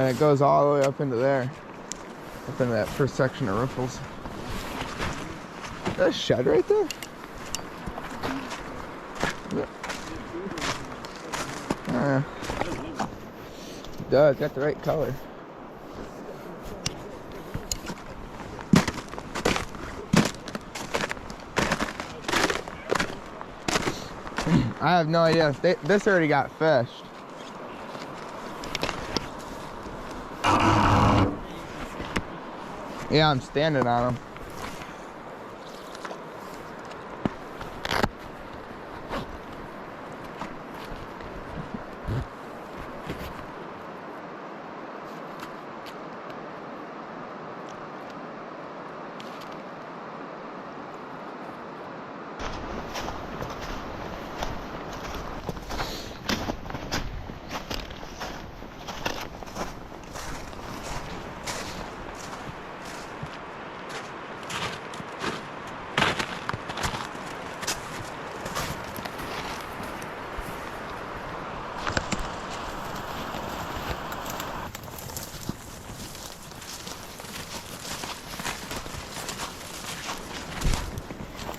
then it goes all the way up into there. Up into that first section of riffles. Is that a shed right there? Yeah. It does, got the right color. I have no idea. This already got fished. Yeah, I'm standing on them.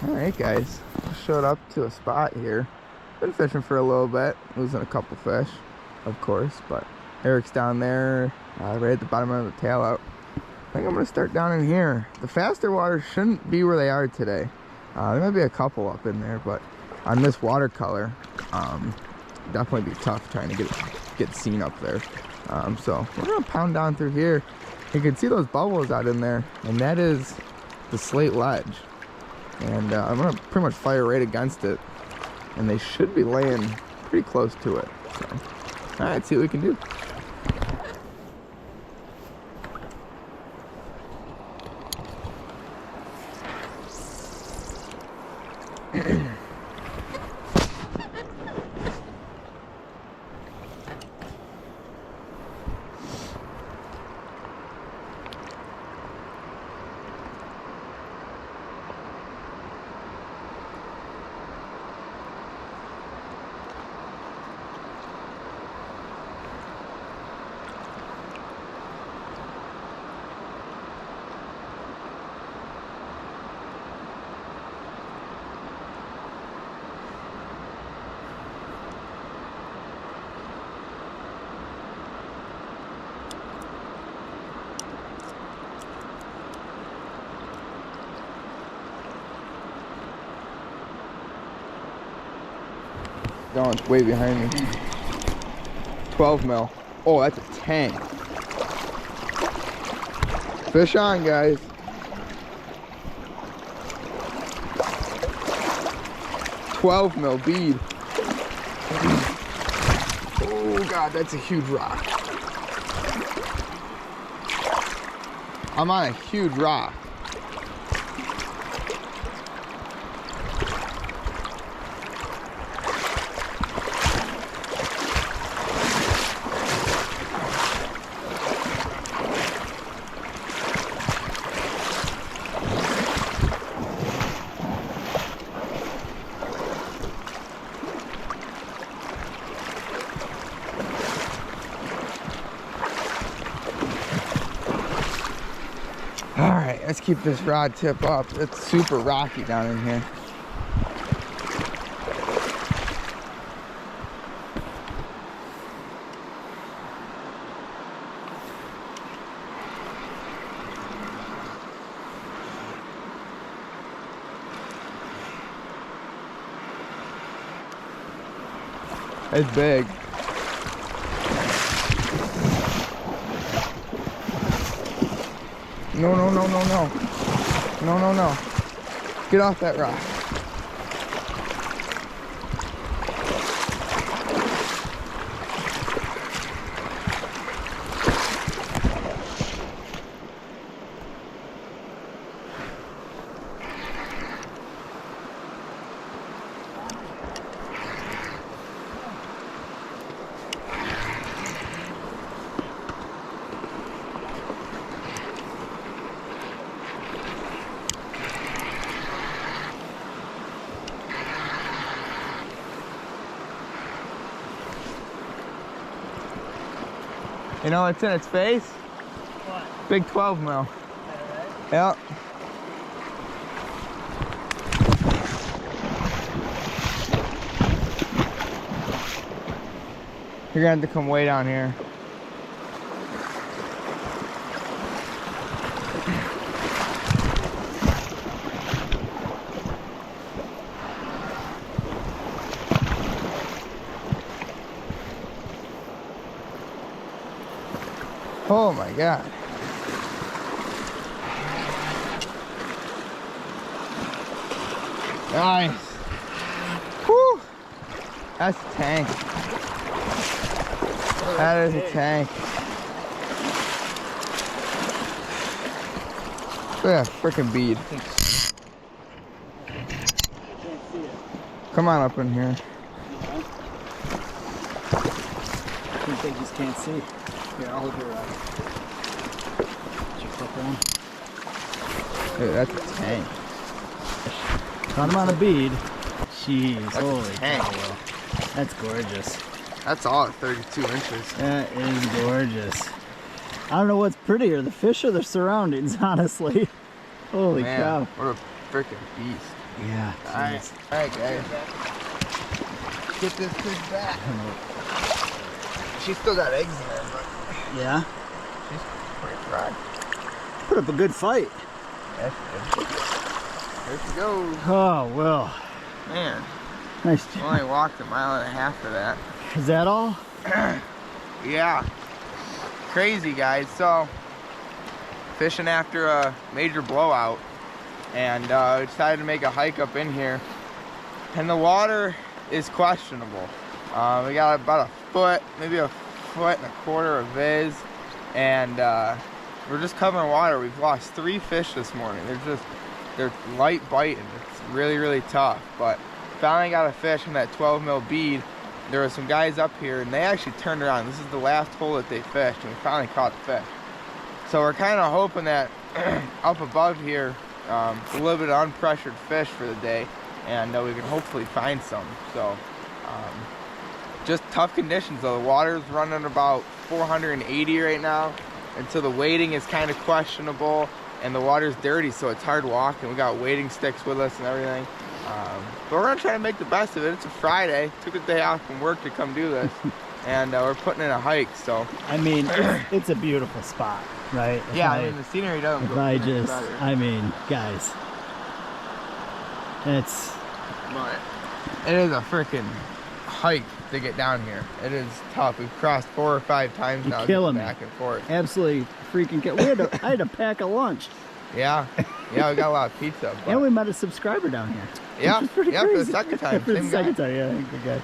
Alright guys, showed up to a spot here. Been fishing for a little bit, losing a couple fish, of course, but Eric's down there, right at the bottom of the tail out. I think I'm gonna start down in here. The faster waters shouldn't be where they are today. There might be a couple up in there, but on this watercolor, definitely be tough trying to get seen up there. So we're gonna pound down through here. You can see those bubbles out in there, and that is the slate ledge. And I'm gonna pretty much fire right against it, and they should be laying pretty close to it. So, all right, see what we can do. Oh, it's way behind me. 12 mil. Oh, that's a 10. Fish on, guys. $12 mil bead. Oh God, that's a huge rock. I'm on a huge rock. Alright, let's keep this rod tip up. It's super rocky down in here. It's big. No, no, no, no, no. No, no, no. Get off that rock. You know what's in its face? What? Big 12 mil. Is that right? Yep. You're gonna have to come way down here. Oh my God. Nice. Whew. That's a tank. That is a tank. Look at that freaking bead. Come on up in here. I think they just can't see. Here, I'll hold your your clip on. Dude, that's a tank. Caught him on a bead. Jeez, That's a holy tank. cow, Will. That's gorgeous. That's all at 32 inches. That is gorgeous. I don't know what's prettier, the fish or the surroundings, honestly. Holy Man, cow. what a freaking beast. Yeah. Alright, guys. Get this fish back. She's still got eggs in there, but Yeah. she's pretty fried. Put up a good fight. That's good. There she goes. Oh, Will. Man, Nice I job. only walked a mile and a half for that. Is that all? Yeah. Crazy, guys. So, fishing after a major blowout, and we decided to make a hike up in here. And the water is questionable. We got about a foot, maybe a foot and a quarter of viz, and we're just covering water. We've lost 3 fish this morning. They're light biting. It's really tough, but finally got a fish from that 12 mil bead. There were some guys up here, and they actually turned around. This is the last hole that they fished, and we finally caught the fish. So we're kind of hoping that up above here, it's a little bit of unpressured fish for the day, and we can hopefully find some. So just tough conditions though. The water's running about 480 right now, and so the wading is kind of questionable, and the water's dirty, so it's hard walking. We got wading sticks with us and everything. But we're gonna try to make the best of it. It's a Friday. Took a day off from work to come do this, and we're putting in a hike. So I mean, it's a beautiful spot, right? yeah, I mean the scenery doesn't If go I better. just, I mean, guys, it's, But it is a freaking hike to get down here. It is tough. We've crossed 4 or 5 times now, killing me. back and forth. absolutely freaking. I had to pack a lunch, Yeah, yeah, we got a lot of pizza. But and we met a subscriber down here. yeah, which is pretty yeah, for the crazy. second time. For the Same second guy. time, yeah, good guy.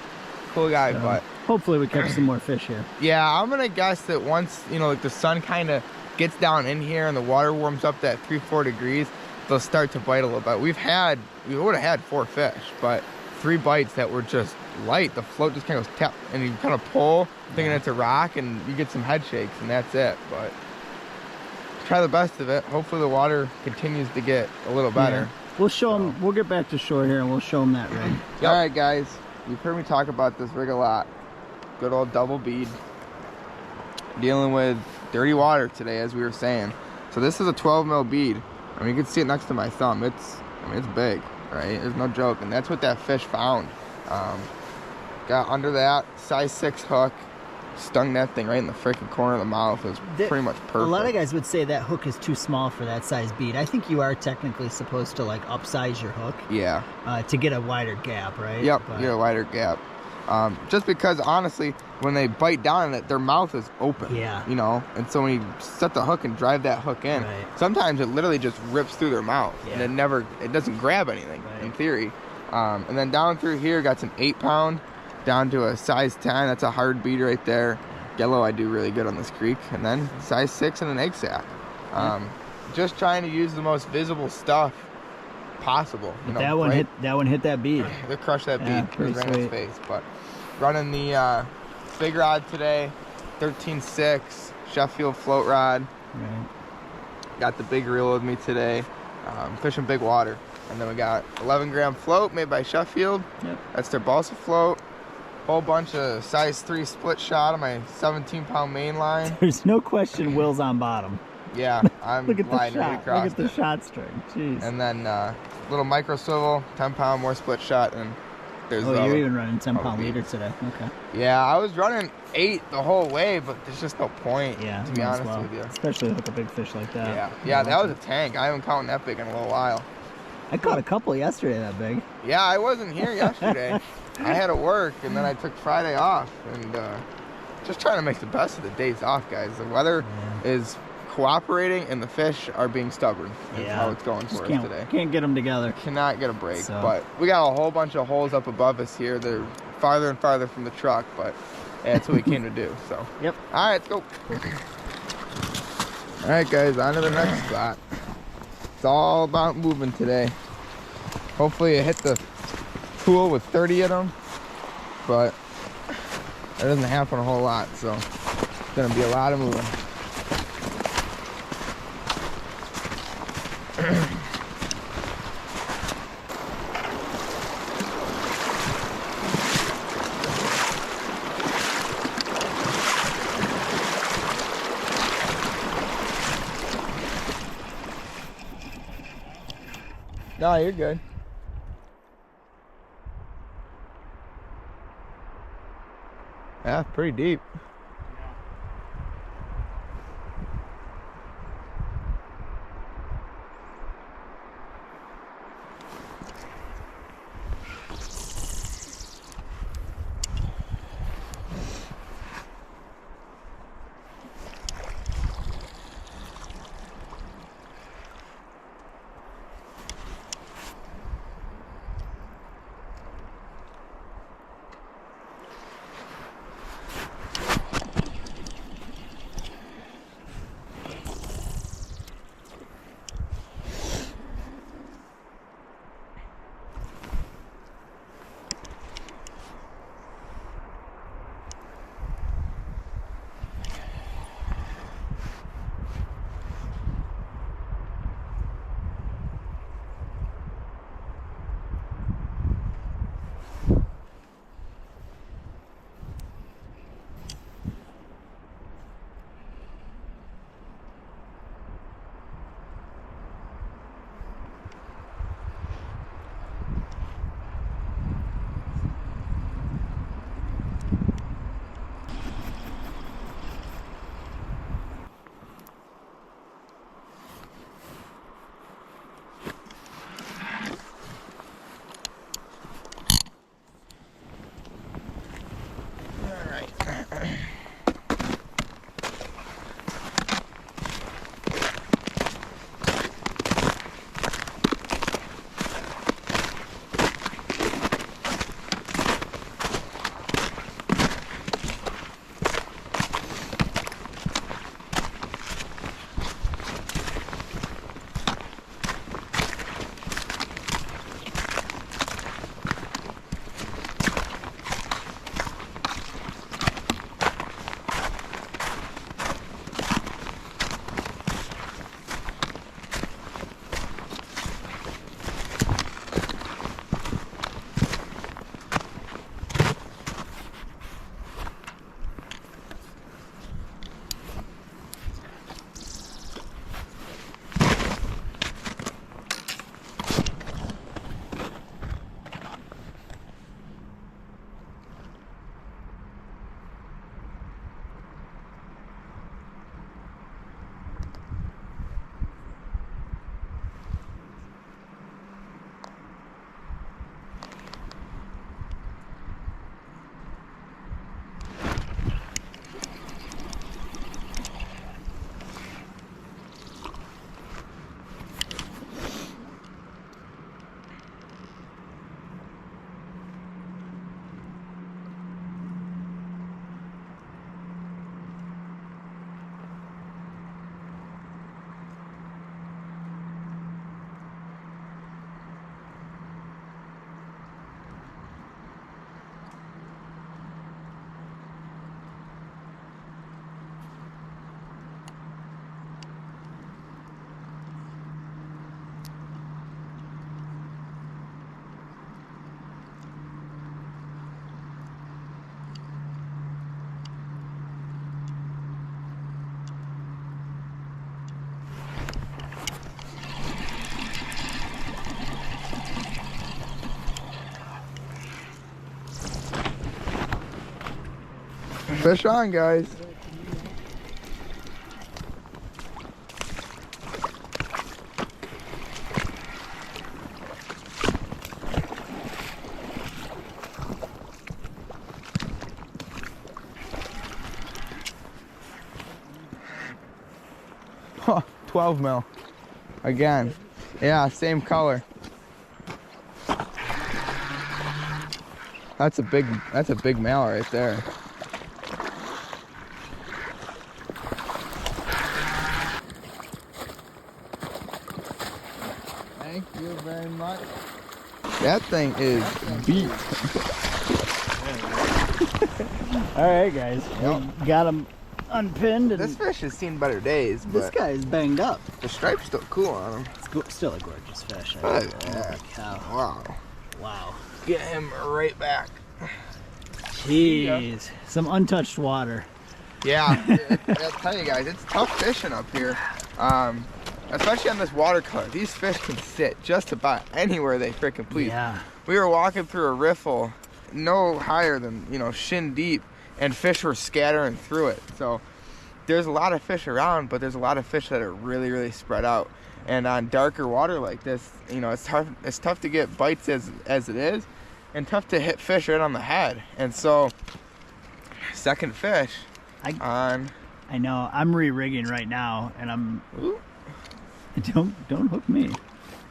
Cool guy, So, but hopefully we catch some more fish here. yeah, I'm gonna guess that once like the sun kind of gets down in here and the water warms up that 3-4 degrees, they'll start to bite a little bit. We would have had 4 fish, but 3 bites that were just light. The float just kind of goes tap, and you kind of pull, thinking it's a rock, and you get some head shakes, and that's it. But try the best of it. Hopefully the water continues to get a little better. Yeah. We'll show them. We'll get back to shore here, and we'll show them that rig. All right, guys, you've heard me talk about this rig a lot. Good old double bead. Dealing with dirty water today, as we were saying. So this is a 12 mil bead. I mean, you can see it next to my thumb. It's big, right? There's no joke, and that's what that fish found. Got under that size 6 hook, stung that thing right in the freaking corner of the mouth. It was pretty much perfect. A lot of guys would say that hook is too small for that size bead. I think you are technically supposed to like upsize your hook. Yeah. To get a wider gap, right? Yep. Get a wider gap. Just because honestly, when they bite down on it, their mouth is open. Yeah. And so when you set the hook and drive that hook in, Right. sometimes it literally just rips through their mouth, Yeah. and it doesn't grab anything in Right. theory. And then down through here, got some 8-pound down to a size 10. That's a hard bead right there. Yellow, I do really good on this creek. And then size 6 and an egg sack. Just trying to use the most visible stuff possible. That one hit that bead. They crushed that Yeah, bead. It pretty was right in its sweet. face. But running the big rod today, 13.6 Sheffield float rod. Right. Got the big reel with me today. Fishing big water. And then we got 11-gram float made by Sheffield. Yep. That's their balsa float. Whole bunch of size 3 split shot on my 17-pound main line. There's no question Will's on bottom. Yeah, I'm Look at the gliding right shot. across Look at the it. shot string. Jeez. And then little micro swivel, 10-pound, more split shot, and there's Oh, you're even running 10-pound beat. leader today. Okay. Yeah, I was running 8 the whole way, but there's just no point, Yeah, to be might as honest well. with you. Especially with a big fish like that. Yeah, that was a tank. I haven't caught that big in a little while. I caught a couple yesterday that big. Yeah, I wasn't here yesterday. I had to work, and then I took Friday off, and just trying to make the best of the days off, guys. The weather is cooperating, and the fish are being stubborn. That's how it's going for us today. Can't get them together. Cannot get a break, So. but we got a whole bunch of holes up above us here. They're farther and farther from the truck, but that's what we came to do. So, Yep. All right, let's go. All right, guys, on to the next spot. It's all about moving today. Hopefully, I hit the pool with 30 of them, but that doesn't happen a whole lot, so it's gonna be a lot of moving. No, you're good. Yeah, pretty deep. Fish on, guys. Huh, 12 mil. Again. Yeah, same color. That's a big male right there. Thank you very much. That thing is beat. All right, guys. Yep. We got him unpinned. And This fish has seen better days, this but guy is banged up. the stripe's still cool on him. It's still a gorgeous fish. Oh, Holy yeah. cow. Wow. Wow. Get him right back. Jeez. Some untouched water. Yeah, I'll tell you guys, it's tough fishing up here. Especially on this watercolor. These fish can sit just about anywhere they freaking please. Yeah. We were walking through a riffle no higher than, shin deep, and fish were scattering through it. So there's a lot of fish around, but there's a lot of fish that are really, really spread out. And on darker water like this, it's tough to get bites as it is, and tough to hit fish right on the head. And so, second fish on. I know. I'm re-rigging right now, and I'm. Ooh. Don't hook me.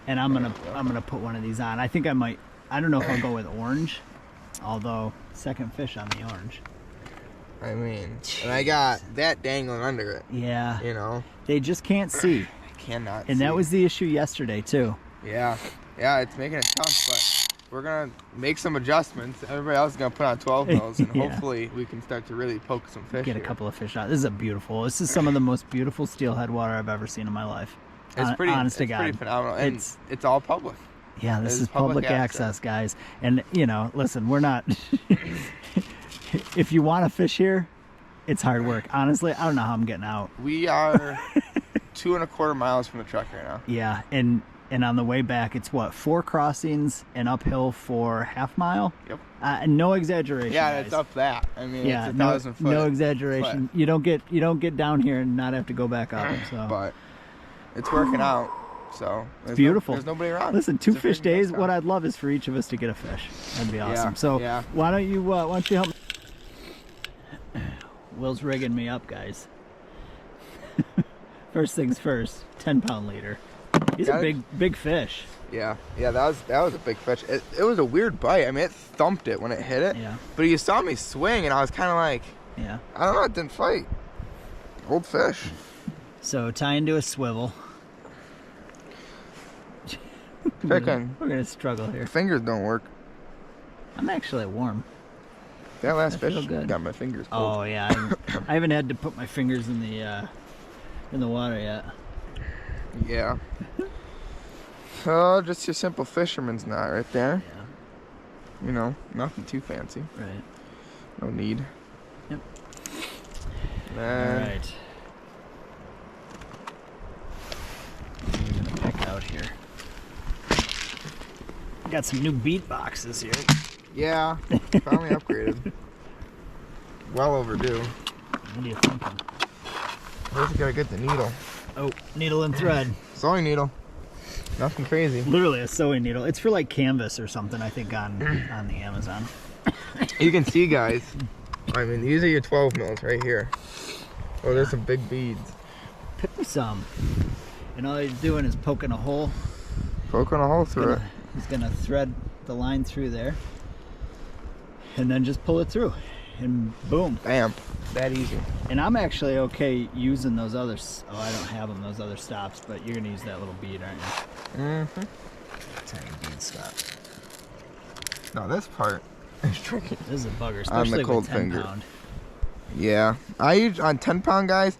And I'm gonna put one of these on. I think I might. I don't know if I'll go with orange, although second fish on the orange. I mean, and I got that dangling under it. Yeah. They just can't see. I cannot. And see. that was the issue yesterday too. Yeah, it's making it tough, but we're gonna make some adjustments. Everybody else is gonna put on 12 mils, and Yeah. hopefully we can start to really poke some fish. Get a here. couple of fish out. This is some of the most beautiful steelhead water I've ever seen in my life. It's pretty, honest to it's God. pretty phenomenal, and it's all public. Yeah, this This is public access, guys. And listen, we're not. If you want to fish here, it's hard work. Honestly, I don't know how I'm getting out. We are 2.25 miles from the truck right now. Yeah, and on the way back, it's 4 crossings and uphill for half mile. Yep. No exaggeration. Yeah, guys. it's up that. I mean, Yeah, it's 1,000 foot. no exaggeration. Foot. You don't get down here and not have to go back up. So. But it's working out. So It's beautiful. There's nobody around. Listen, 2 It's a fish freaking days. nice What time. I'd love is for each of us to get a fish. That'd be awesome. Yeah, So yeah. why don't you help me? Will's rigging me up, guys. First things first. 10-pound leader. He's a big fish. Yeah, that was a big fish. It was a weird bite. I mean, it thumped it when it hit it. Yeah. But you saw me swing, and I was kind of like, Yeah. I don't know, it didn't fight. Old fish. So tie into a swivel. Freaking We're gonna struggle here. fingers don't work. I'm actually warm. That last I feel fish good. got my fingers cold. Oh yeah, I haven't had to put my fingers in the water yet. Yeah. Oh, just your simple fisherman's knot right there. Yeah. Nothing too fancy. Right. No need. Yep. All All right. I'm gonna pick out here. Got some new beat boxes here. Yeah, finally upgraded. Well overdue. What are you thinking? First, gotta get the needle. Oh, needle and thread. Sewing needle. Nothing crazy. Literally a sewing needle. It's for like canvas or something, I think, on the Amazon. You can see, guys. I mean, these are your 12 mils right here. Oh, there's some big beads. Pick me some. And all he's doing is poking a hole. Poking a hole through it. He's gonna thread the line through there. And then just pull it through. And boom. Bam. That easy. And I'm actually okay using those others. Oh, I don't have them, those other stops, but you're gonna use that little bead, aren't you? Mm-hmm. Tiny bead stop. No, this part is tricky. This is a bugger, On the especially cold with 10 finger. pound. Yeah. On 10 pound, guys,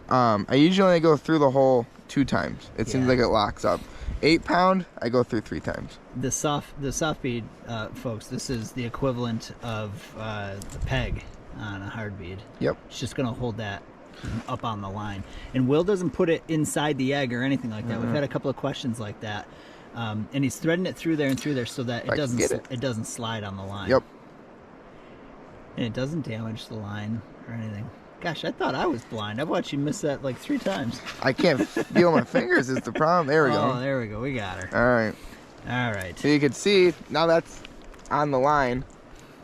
I usually only go through the hole 2 times. It seems Yeah. like it locks up. 8 pound, I go through 3 times. The soft bead, folks, this is the equivalent of the peg on a hard bead. Yep. It's just gonna hold that up on the line. And Will doesn't put it inside the egg or anything like that. We've had a couple of questions like that. And he's threading it through there and through there so that I can get it. it doesn't slide on the line. Yep. And it doesn't damage the line or anything. Gosh, I thought I was blind. I've watched you miss that like 3 times. I can't feel my fingers is the problem. There we go. Oh, there we go. We got her. All right. All right. So you can see, now that's on the line,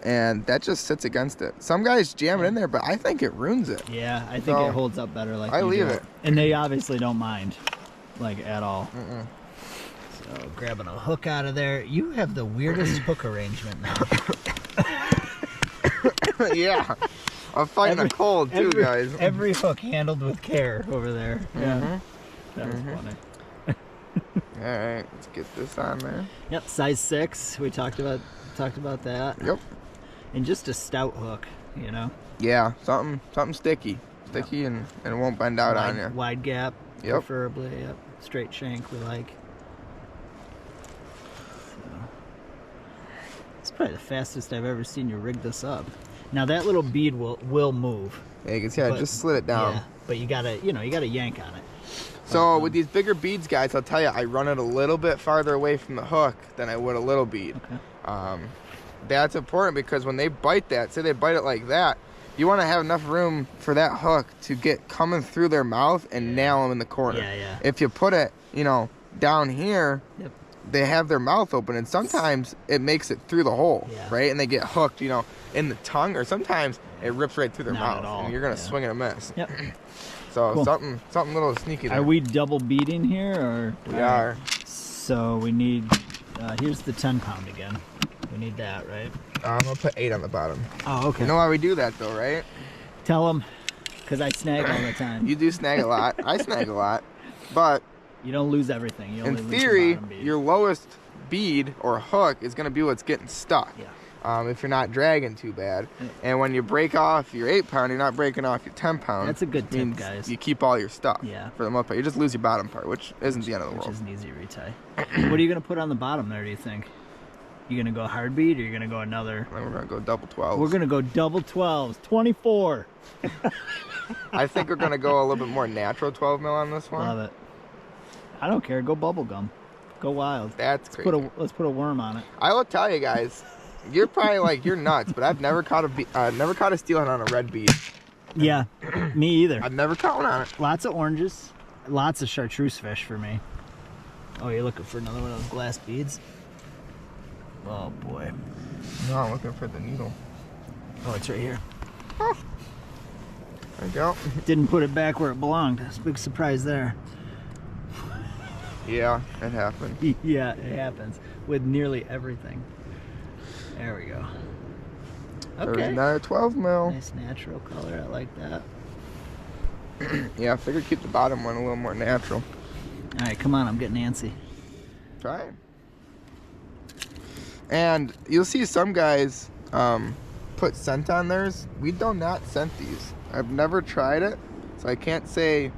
and that just sits against it. Some guys jam it in there, but I think it ruins it. Yeah, I think So, it holds up better like I you leave do. it. And they obviously don't mind, like, at all. So, grabbing a hook out of there. You have the weirdest hook arrangement now. Yeah. I'm fighting a cold too, guys. Every hook handled with care over there. Yeah. That was funny. All right, let's get this on there. Yep, size 6. We talked about that. Yep. And just a stout hook, you know. Yeah, something sticky, and it won't bend out on you. Wide gap, Yep. preferably. Yep. Straight shank we like. So, it's probably the fastest I've ever seen you rig this up. Now that little bead will move. Yeah, you can see I just slid it down. Yeah, but you gotta yank on it. So with these bigger beads, guys, I'll tell you, I run it a little bit farther away from the hook than I would a little bead. Okay. That's important because when they bite that, say they bite it like that, you want to have enough room for that hook to get coming through their mouth and nail them in the corner. Yeah, yeah. If you put it, down here, they have their mouth open, and sometimes it makes it through the hole, right? And they get hooked, in the tongue, or sometimes it rips right through their Not mouth, at all. and you're gonna swing and a miss. Yep. So Cool. something little sneaky there. Are we double beading here, or We are. So we need. Here's the 10-pound again. We need that, right? I'm gonna put 8 on the bottom. Oh, okay. You know why we do that though, right? Tell them, because I snag all the time. You do snag a lot. I snag a lot, but You don't lose everything. You in only theory, lose the bottom bead. your lowest bead or hook is gonna be what's getting stuck. Yeah. If you're not dragging too bad. And when you break off your 8-pound, you're not breaking off your 10-pound. That's a good tip, means guys. You keep all your stuff. Yeah. For the most part, you just lose your bottom part, which isn't the end of the Which world. is an easy retie. What are you gonna put on the bottom there? Do you think? You gonna go hard bead, or you gonna go another? Then we're gonna go double 12s. We're gonna go double 12s, 24. I think we're gonna go a little bit more natural 12 mil on this one. Love it. I don't care. Go bubble gum. Go wild. That's crazy. Let's put a worm on it. I will tell you guys, you're probably like, you're nuts, but I've never caught a steelhead on a red bead. Yeah, me either. I've never caught one on it. Lots of oranges, lots of chartreuse fish for me. Oh, you're looking for another one of those glass beads? Oh boy. No, I'm looking for the needle. Oh, it's right here. Oh. There you go. Didn't put it back where it belonged. That's a big surprise there. Yeah, it happened. Yeah, it happens with nearly everything. There we go. There's Okay. another 12 mil. Nice natural color. I like that. Yeah, I figured keep the bottom one a little more natural. All right, come on. I'm getting antsy. Try it. And you'll see some guys put scent on theirs. We do not scent these. I've never tried it, so I can't say,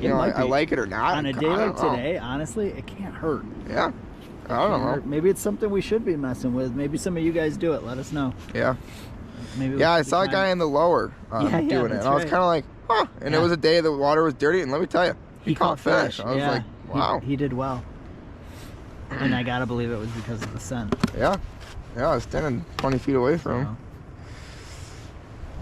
I like it or not. On a day like today, honestly, it can't hurt. Yeah. I don't know. Maybe it's something we should be messing with. Maybe some of you guys do it. Let us know. Yeah. Maybe. Yeah, I saw a guy in the lower doing it. And that's I was right. kind of like, huh. And it was a day the water was dirty, and let me tell you, he caught fish. I was like, wow. He did well. And I gotta believe it was because of the scent. Yeah. Yeah, I was standing 20 feet away from him.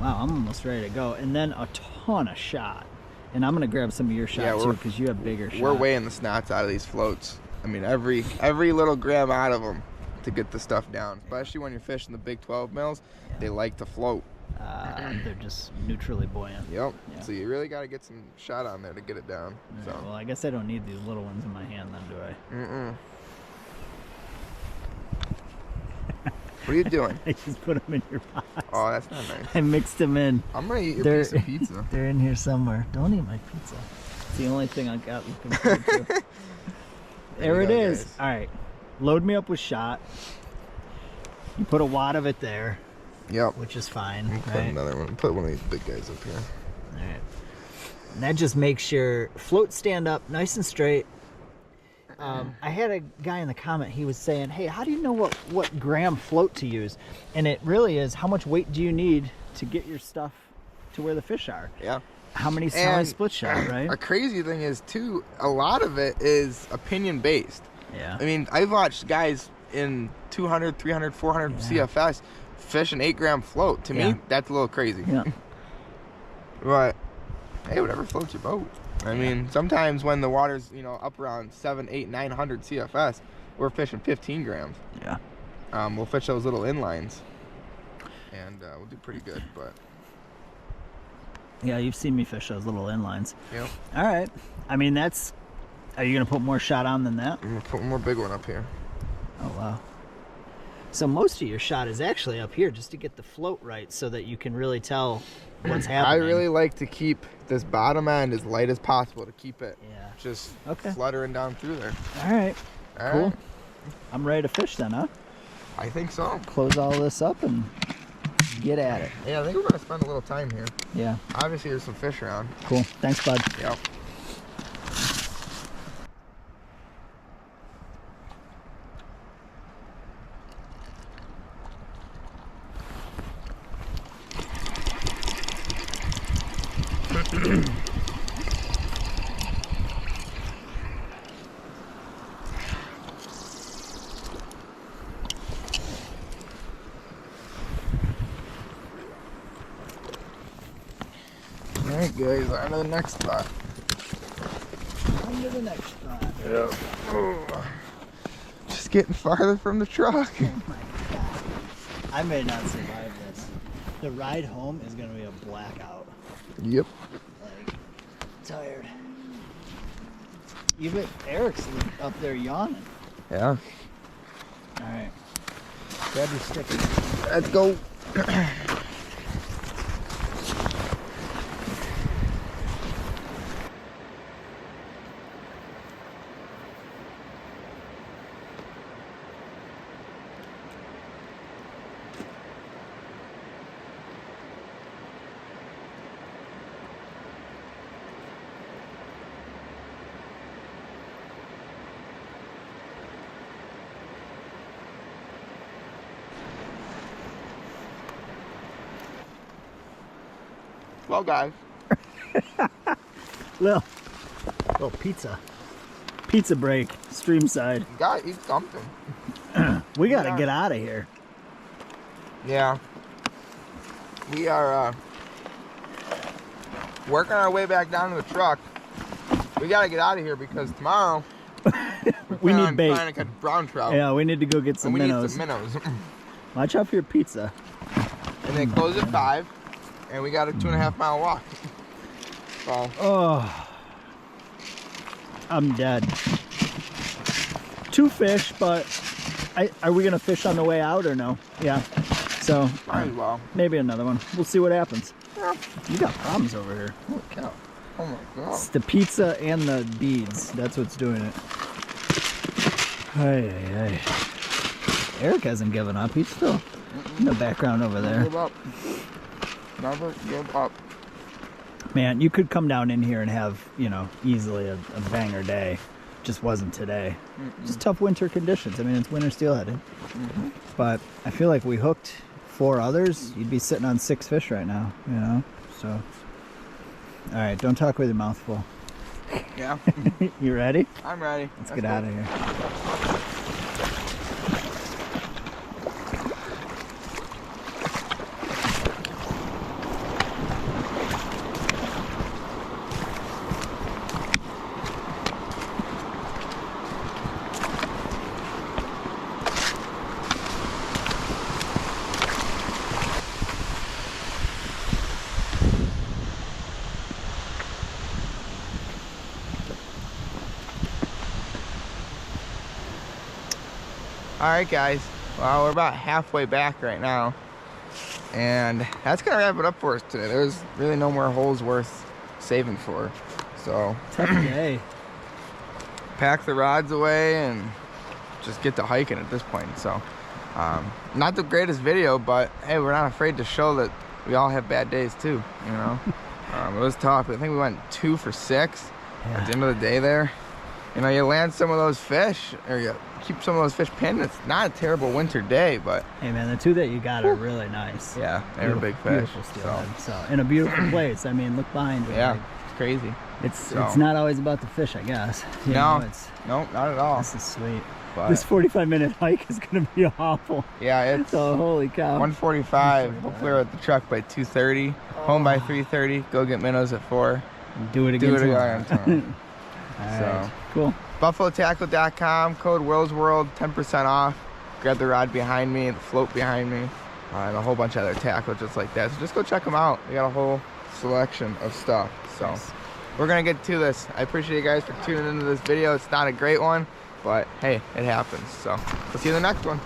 Wow, I'm almost ready to go. And then a ton of shot. And I'm gonna grab some of your shot too, because you have bigger shot. We're weighing the snots out of these floats. I mean, every little gram out of them to get the stuff down. Especially when you're fishing the big 12 mils, they like to float. They're just neutrally buoyant. Yep. Yeah. So you really got to get some shot on there to get it down. All So. right, well, I guess I don't need these little ones in my hand then, do I? Mm-mm. What are you doing? I just put them in your box. Oh, that's not nice. I mixed them in. I'm gonna eat your piece of pizza. They're in here somewhere. Don't eat my pizza. It's the only thing I got looking forward to. There it is. Guys. All right. Load me up with shot. You put a wad of it there, Yep. which is fine. Put Right? another one. Put one of these big guys up here. All right. And that just makes your float stand up nice and straight. I had a guy in the comment, he was saying, hey, how do you know what gram float to use? And it really is, how much weight do you need to get your stuff to where the fish are? Yeah. How many And split shot, right? A crazy thing is, too, a lot of it is opinion based. Yeah. I mean, I've watched guys in 200, 300, 400 CFS fish an 8-gram float. To Yeah. me, that's a little crazy. Yeah. But hey, whatever floats your boat. I mean, sometimes when the water's, you know, up around 7, 8, 900 CFS, we're fishing 15 grams. Yeah. We'll fish those little inlines, and we'll do pretty good. But Yeah, you've seen me fish those little inlines. yeah, All right. I mean, that's. Are you gonna put more shot on than that? I'm gonna put one more big one up here. Oh wow. So most of your shot is actually up here, just to get the float right, so that you can really tell what's I happening. really like to keep this bottom end as light as possible to keep it Yeah. just Okay. fluttering down through there. All right. All Cool. right. I'm ready to fish then, huh? I think so. Close all this up and get at it. Yeah, I think we're gonna spend a little time here. Yeah. Obviously, there's some fish around. Cool. Thanks, bud. Yep. All right, guys, on to the next spot. On to the next spot. Yep. Oh. Just getting farther from the truck. Oh my god. I may not survive this. The ride home is gonna be a blackout. Yep. Like, tired. Even Eric's up there yawning. Yeah. Alright. Grab your stick. Let's go. Well, guys. Little pizza. Pizza break. Stream side. You gotta eat something. We gotta Yeah. get out of here. Yeah. We are working our way back down to the truck. We gotta get out of here because tomorrow We plan need on bait. trying to catch brown trout. Yeah, we need to go get some and we minnows. need some minnows. Watch out for your pizza. And they close at 5, and we got a 2.5 mile walk. So Oh, I'm dead. 2 fish, but are we gonna fish on the way out or no? Yeah. So might as well. maybe another one. We'll see what happens. Yeah. You got problems over here. Holy cow. Oh my god. It's the pizza and the beads. That's what's doing it. Hey, hey, hey. Eric hasn't given up. He's still in the background over Never there. give up. Never give up. Man, you could come down in here and have, you know, easily a banger day. Just wasn't today. Just tough winter conditions. I mean, it's winter steelheading. But I feel like we hooked 4 others. You'd be sitting on 6 fish right now, you know? So, all right, don't talk with your mouth full. Yeah. You ready? I'm ready. Let's get out of here. All right, guys. Well, we're about halfway back right now. And that's going to wrap it up for us today. There's really no more holes worth saving for. So, Tough day. pack the rods away and just get to hiking at this point. So, not the greatest video, but hey, we're not afraid to show that we all have bad days too, you know? It was tough. I think we went 2 for 6 at the end of the day there. You know, you land some of those fish, or you keep some of those fish pinned. It's not a terrible winter day, but Hey man, the 2 that you got are really nice. yeah, they were big fish. Beautiful steelhead. So, in a beautiful place. I mean, look behind you. Yeah, like, it's crazy. it's So- not always about the fish, I guess. You No. know, it's Nope, not at all. this is sweet. But This 45-minute hike is gonna be awful. yeah, it's So holy cow. 1:45. Hopefully we're at the truck by 2:30. Home by 3:30. Go get minnows at 4. Do it again tomorrow. tomorrow. All So. right, cool. BuffaloTackle.com, code WorldsWorld, 10% off. Grab the rod behind me, the float behind me, and a whole bunch of other tackle just like that. So just go check them out. They got a whole selection of stuff. So we're gonna get to this. I appreciate you guys for tuning into this video. It's not a great one, but hey, it happens. So we'll see you in the next one.